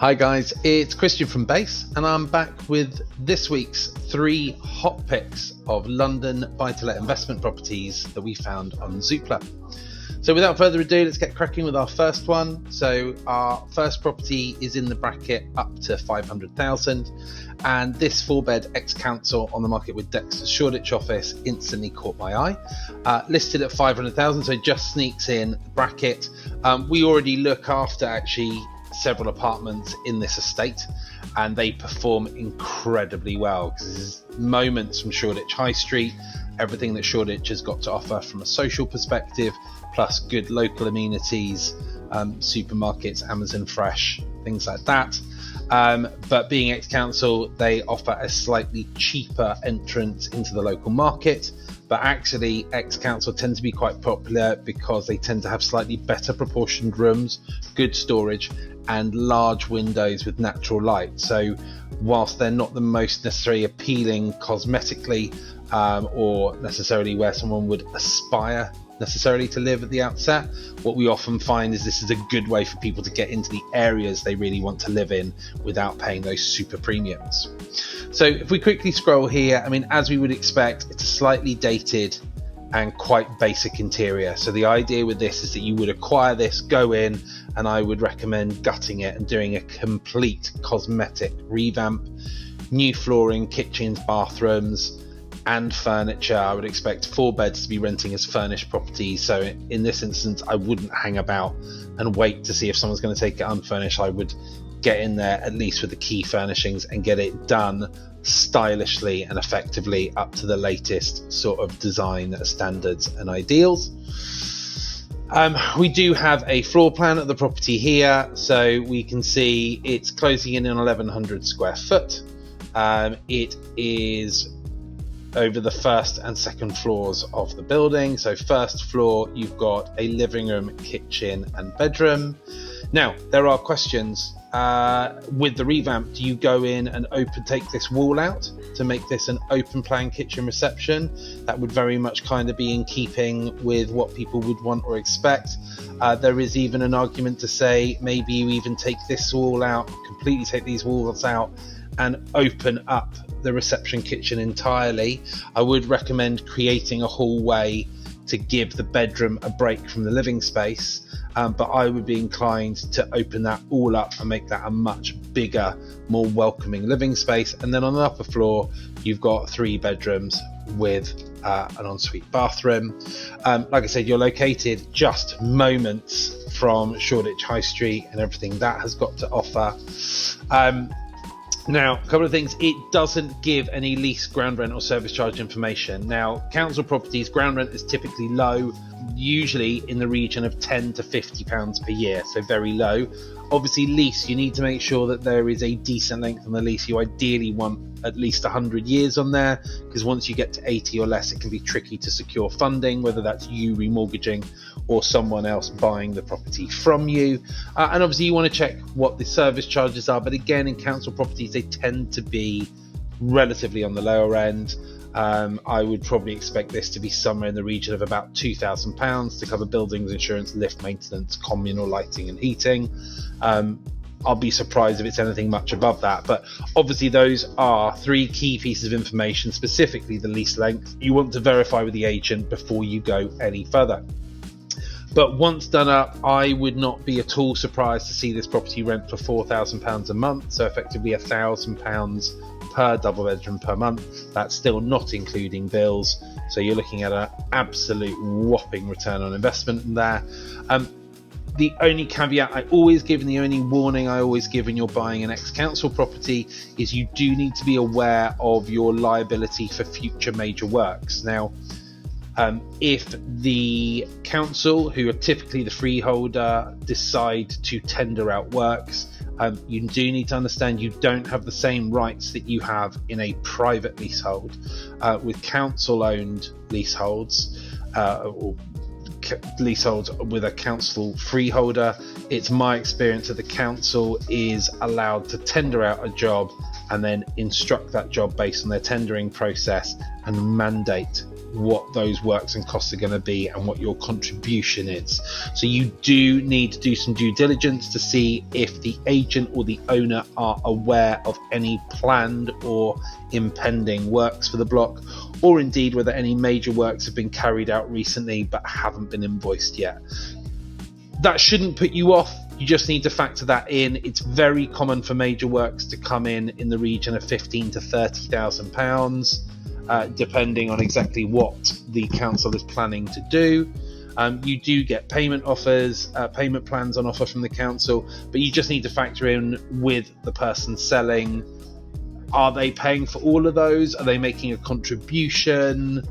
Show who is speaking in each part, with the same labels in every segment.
Speaker 1: Hi guys, it's Kristjan from Base, and I'm back with this week's 3 hot picks of London buy-to-let investment properties that we found on Zoopla. So without further ado, let's get cracking with our first one. So our first property is in the bracket up to 500,000, and this 4-bed ex-council on the market with Dexter's Shoreditch office instantly caught my eye. Listed at 500,000, so just sneaks in the bracket. We already look after actually several apartments in this estate, and they perform incredibly well because there's moments from Shoreditch High Street, everything that Shoreditch has got to offer from a social perspective, plus good local amenities, supermarkets, Amazon Fresh, things like that. But being ex-council, they offer a slightly cheaper entrance into the local market. But actually, ex-council tend to be quite popular because they tend to have slightly better proportioned rooms, good storage, and large windows with natural light. So whilst they're not the most necessarily appealing cosmetically, or necessarily where someone would aspire necessarily to live at the outset, what we often find is this is a good way for people to get into the areas they really want to live in without paying those super premiums. So if we quickly scroll here, I mean, as we would expect, it's a slightly dated and quite basic interior. So the idea with this is that you would acquire this, go in, and I would recommend gutting it and doing a complete cosmetic revamp, new flooring, kitchens, bathrooms, and furniture. I would expect 4 beds to be renting as furnished properties. So in this instance, I wouldn't hang about and wait to see if someone's going to take it unfurnished. I would get in there at least with the key furnishings and get it done stylishly and effectively up to the latest sort of design standards and ideals. We do have a floor plan of the property here, so we can see it's closing in on 1100 square foot. It is over the first and second floors of the building. So first floor, you've got a living room, kitchen and bedroom. Now, there are questions with the revamp. Do you go in and take this wall out to make this an open plan kitchen reception? That would very much kind of be in keeping with what people would want or expect. There is even an argument to say maybe you even take this wall out, completely take these walls out and open up the reception kitchen entirely. I would recommend creating a hallway to give the bedroom a break from the living space, but I would be inclined to open that all up and make that a much bigger, more welcoming living space. And then on the upper floor, you've got 3 bedrooms with an ensuite bathroom. Like I said, you're located just moments from Shoreditch High Street and everything that has got to offer. Now, a couple of things. It doesn't give any lease, ground rent or service charge information. Now, council properties, ground rent is typically low, usually in the region of £10 to £50 per year, so very low. Obviously, lease, you need to make sure that there is a decent length on the lease. You ideally want at least 100 years on there, because once you get to 80 or less, it can be tricky to secure funding, whether that's you remortgaging or someone else buying the property from you. And obviously you want to check what the service charges are, but again, in council properties, they tend to be relatively on the lower end. I would probably expect this to be somewhere in the region of about £2,000 to cover buildings, insurance, lift maintenance, communal lighting and heating. I'll be surprised if it's anything much above that, but obviously those are 3 key pieces of information, specifically the lease length. You want to verify with the agent before you go any further. But once done up, I would not be at all surprised to see this property rent for £4,000 a month, so effectively £1,000 per double bedroom per month. That's still not including bills, so you're looking at an absolute whopping return on investment in there. The only caveat I always give and the only warning I always give when you're buying an ex-council property is you do need to be aware of your liability for future major works. Now, if the council, who are typically the freeholder, decide to tender out works, you do need to understand you don't have the same rights that you have in a private leasehold. With council-owned leaseholds, or leaseholds with a council freeholder, it's my experience that the council is allowed to tender out a job and then instruct that job based on their tendering process and mandate what those works and costs are going to be and what your contribution is. So you do need to do some due diligence to see if the agent or the owner are aware of any planned or impending works for the block, or indeed whether any major works have been carried out recently but haven't been invoiced yet. That shouldn't put you off. You just need to factor that in. It's very common for major works to come in the region of £15,000 to £30,000. Depending on exactly what the council is planning to do. You do get payment offers, payment plans on offer from the council, but you just need to factor in with the person selling, are they paying for all of those? Are they making a contribution?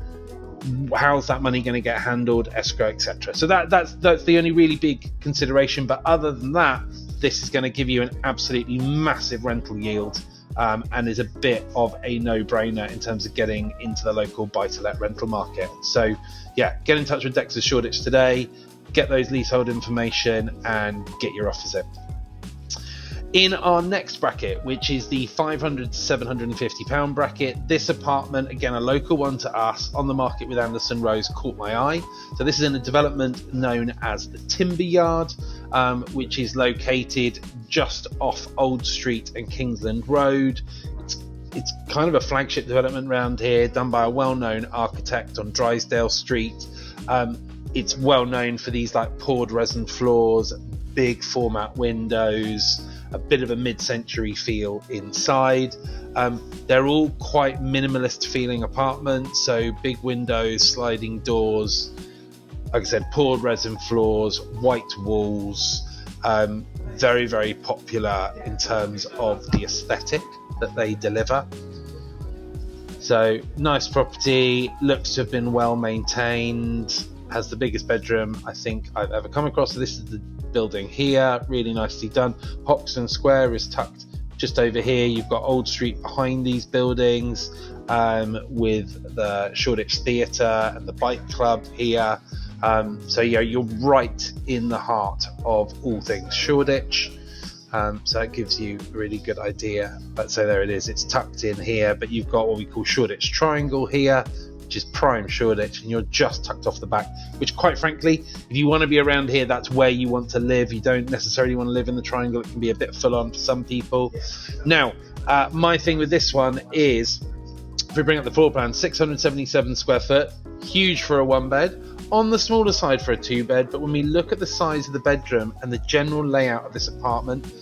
Speaker 1: How's that money going to get handled, escrow, etc. So that's the only really big consideration, but other than that, this is going to give you an absolutely massive rental yield. And is a bit of a no-brainer in terms of getting into the local buy-to-let rental market. So yeah, get in touch with Dexter Shoreditch today, get those leasehold information and get your offers in. In our next bracket, which is the £500 to £750 bracket, this apartment, again a local one to us, on the market with Anderson Rose, caught my eye. So this is in a development known as the Timber Yard, which is located just off Old Street and Kingsland Road. It's kind of a flagship development around here, done by a well-known architect on Drysdale Street. It's well known for these like poured resin floors, big format windows, a bit of a mid-century feel inside. They're all quite minimalist feeling apartments, so big windows, sliding doors, like I said, poured resin floors, white walls. Very, very popular in terms of the aesthetic that they deliver. So nice property, looks to have been well maintained, has the biggest bedroom I think I've ever come across. So this is the building here, really nicely done. Hoxton Square is tucked just over here. You've got Old Street behind these buildings, with the Shoreditch Theatre and the Bike Club here. So yeah, you're right in the heart of all things Shoreditch. So it gives you a really good idea. Let's say there it is, it's tucked in here, but you've got what we call Shoreditch Triangle here, which is prime Shoreditch, and you're just tucked off the back, which quite frankly, if you want to be around here, that's where you want to live. You don't necessarily want to live in the Triangle. It can be a bit full on for some people. Now, my thing with this one is, if we bring up the floor plan, 677 square foot, huge for a one bed, on the smaller side for a two bed, but when we look at the size of the bedroom and the general layout of this apartment,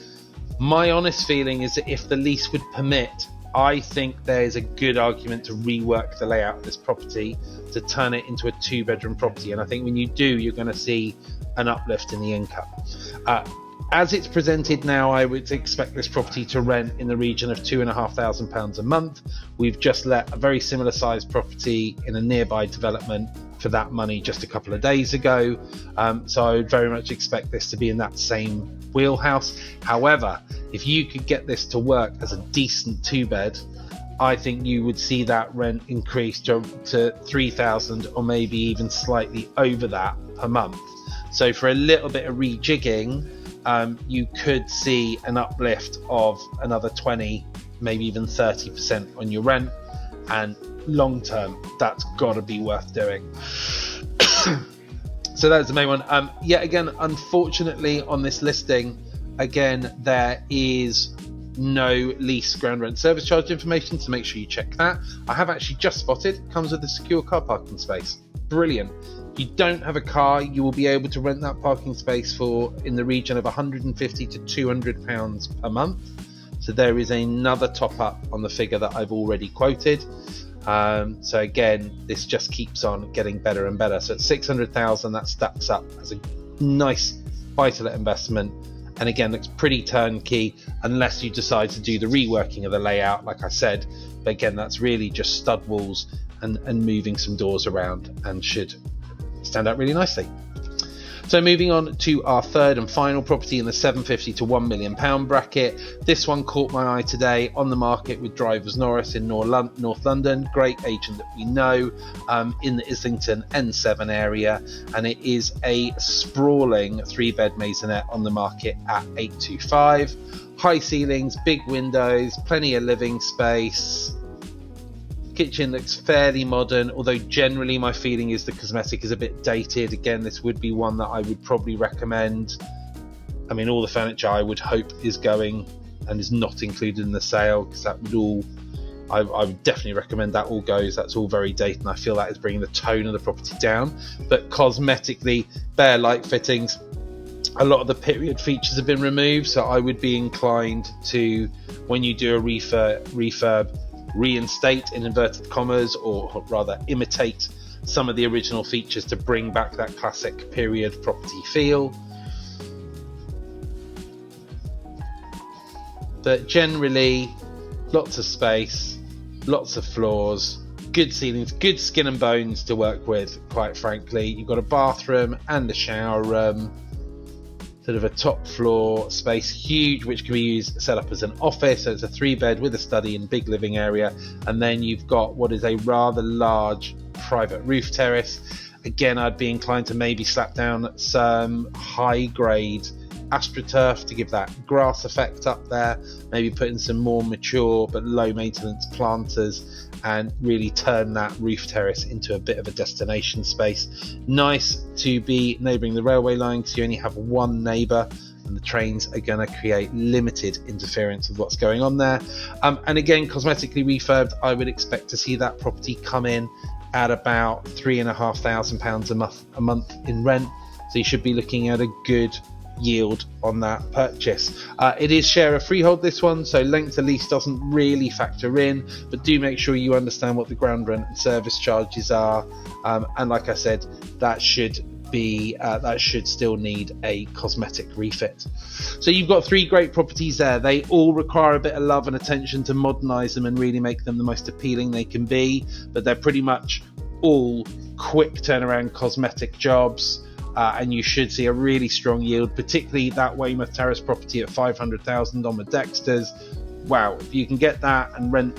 Speaker 1: my honest feeling is that if the lease would permit, I think there's a good argument to rework the layout of this property to turn it into a two bedroom property. And I think when you do, you're going to see an uplift in the income. As it's presented now, I would expect this property to rent in the region of £2,500 a month. We've just let a very similar sized property in a nearby development for that money just a couple of days ago. So I would very much expect this to be in that same wheelhouse. However, if you could get this to work as a decent two bed, I think you would see that rent increase to £3,000 or maybe even slightly over that per month. So for a little bit of rejigging, you could see an uplift of another 20, maybe even 30% on your rent, and long term that's got to be worth doing. So that's the main one. Yet again, unfortunately on this listing, again there is no lease ground rent service charge information, so make sure you check that. I have actually just spotted, comes with a secure car parking space. Brilliant. If you don't have a car, you will be able to rent that parking space for in the region of £150 to £200 per month. So there is another top up on the figure that I've already quoted. So again, this just keeps on getting better and better. So at 600,000, that stacks up as a nice buy-to-let investment. And again, looks pretty turnkey unless you decide to do the reworking of the layout, like I said. But again, that's really just stud walls and moving some doors around, and should stand out really nicely. So moving on to our third and final property in the £750,000 to £1 million bracket. This one caught my eye today, on the market with Drivers Norris in North London. Great agent that we know, in the Islington N7 area, and it is a sprawling 3-bed maisonette on the market at 825. High ceilings, big windows, plenty of living space. kitchen looks fairly modern, although generally my feeling is the cosmetic is a bit dated. Again, this would be one that I would probably recommend. I mean, all the furniture I would hope is going and is not included in the sale, because that would all, I would definitely recommend that all goes. That's all very dated, and I feel that is bringing the tone of the property down. But cosmetically, bare light fittings, a lot of the period features have been removed, so I would be inclined to, when you do a refurb, reinstate in inverted commas, or rather imitate some of the original features to bring back that classic period property feel. But generally, lots of space, lots of floors, good ceilings, good skin and bones to work with, quite frankly. You've got a bathroom and a shower room, sort of a top floor space, huge, which can be used, set up as an office. So it's a 3-bed with a study and big living area. And then you've got what is a rather large private roof terrace. Again, I'd be inclined to maybe slap down some high grade astroturf to give that grass effect up there, maybe put in some more mature but low maintenance planters, and really turn that roof terrace into a bit of a destination space. Nice to be neighbouring the railway line, because you only have one neighbour, and the trains are going to create limited interference with what's going on there. And again, cosmetically refurbed, I would expect to see that property come in at about £3,500 a month in rent, so you should be looking at a good yield on that purchase. It is share of freehold, this one, so length of lease doesn't really factor in, but do make sure you understand what the ground rent and service charges are, and like I said, that should still need a cosmetic refit. So you've got 3 great properties there. They all require a bit of love and attention to modernise them and really make them the most appealing they can be, but they're pretty much all quick turnaround cosmetic jobs. And you should see a really strong yield, particularly that Weymouth Terrace property at 500,000 on the Dexters. Wow, if you can get that and rent,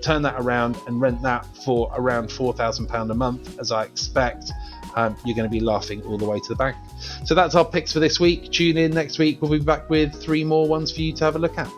Speaker 1: turn that around and rent that for around £4,000 a month, as I expect, you're going to be laughing all the way to the bank. So that's our picks for this week. Tune in next week. We'll be back with 3 more ones for you to have a look at.